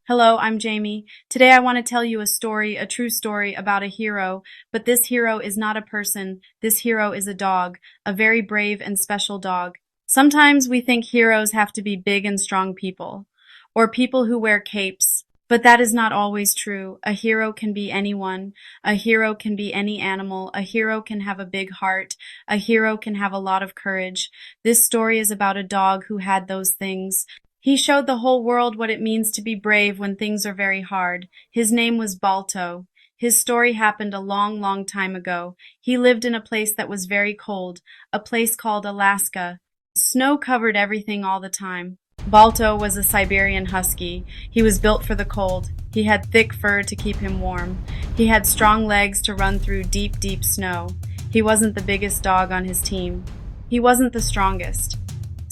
Hello, I'm Jamie. Today I want to tell you a story, a true story about a hero, but this hero is not a person. This hero is a dog, a very brave and special dog. Sometimes we think heroes have to be big and strong people, or people who wear capes, but that is not always true. A hero can be anyone. A hero can be any animal. A hero can have a big heart. A hero can have a lot of courage. This story is about a dog who had those things. He showed the whole world what it means to be brave when things are very hard. His name was Balto. His story happened a long, long time ago. He lived in a place that was very cold, a place called Alaska. Snow covered everything all the time. Balto was a Siberian husky. He was built for the cold. He had thick fur to keep him warm. He had strong legs to run through deep, deep snow. He wasn't the biggest dog on his team. He wasn't the strongest.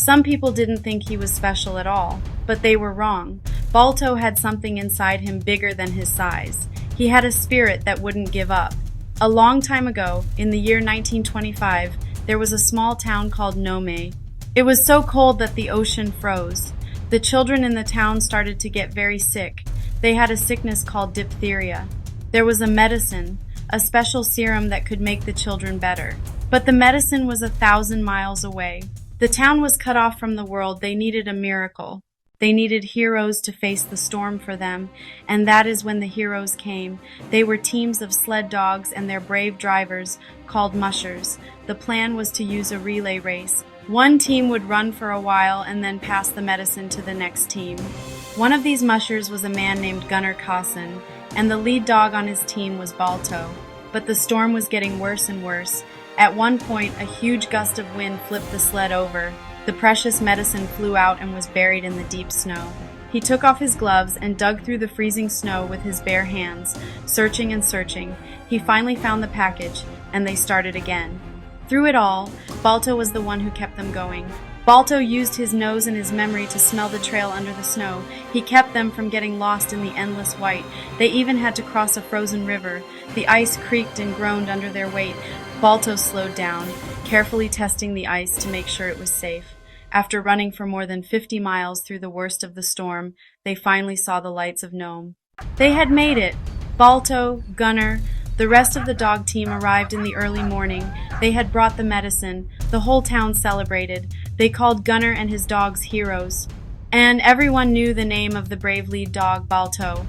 Some people didn't think he was special at all, but they were wrong. Balto had something inside him bigger than his size. He had a spirit that wouldn't give up. A long time ago, in the year 1925, there was a small town called Nome. It was so cold that the ocean froze. The children in the town started to get very sick. They had a sickness called diphtheria. There was a medicine, a special serum that could make the children better. But the medicine was 1,000 miles away. The town was cut off from the world. They needed a miracle. They needed heroes to face the storm for them, and that is when the heroes came. They were teams of sled dogs and their brave drivers, called mushers. The plan was to use a relay race. One team would run for a while and then pass the medicine to the next team. One of these mushers was a man named Gunnar Kaasen, and the lead dog on his team was Balto. But the storm was getting worse and worse. At one point, a huge gust of wind flipped the sled over. The precious medicine flew out and was buried in the deep snow. He took off his gloves and dug through the freezing snow with his bare hands, searching and searching. He finally found the package, and they started again. Through it all, Balto was the one who kept them going. Balto used his nose and his memory to smell the trail under the snow. He kept them from getting lost in the endless white. They even had to cross a frozen river. The ice creaked and groaned under their weight. Balto slowed down, carefully testing the ice to make sure it was safe. After running for more than 50 miles through the worst of the storm, they finally saw the lights of Nome. They had made it! Balto, Gunnar, the rest of the dog team arrived in the early morning. They had brought the medicine. The whole town celebrated. They called Gunnar and his dogs heroes. And everyone knew the name of the brave lead dog, Balto.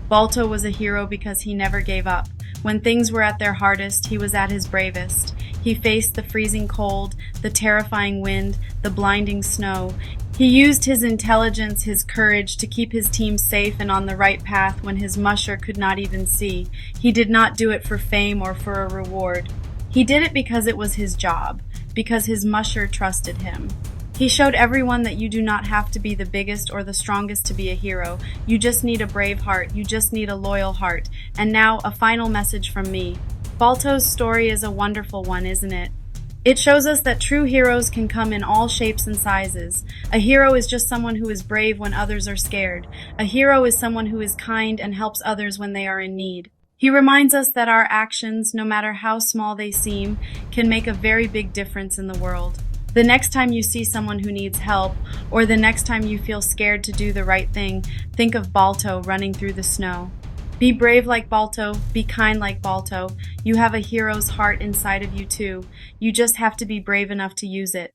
Balto was a hero because he never gave up. When things were at their hardest, he was at his bravest. He faced the freezing cold, the terrifying wind, the blinding snow. He used his intelligence, his courage to keep his team safe and on the right path when his musher could not even see. He did not do it for fame or for a reward. He did it because it was his job, because his musher trusted him. He showed everyone that you do not have to be the biggest or the strongest to be a hero. You just need a brave heart. You just need a loyal heart. And now, a final message from me. Balto's story is a wonderful one, isn't it? It shows us that true heroes can come in all shapes and sizes. A hero is just someone who is brave when others are scared. A hero is someone who is kind and helps others when they are in need. He reminds us that our actions, no matter how small they seem, can make a very big difference in the world. The next time you see someone who needs help, or the next time you feel scared to do the right thing, think of Balto running through the snow. Be brave like Balto, be kind like Balto. You have a hero's heart inside of you too. You just have to be brave enough to use it.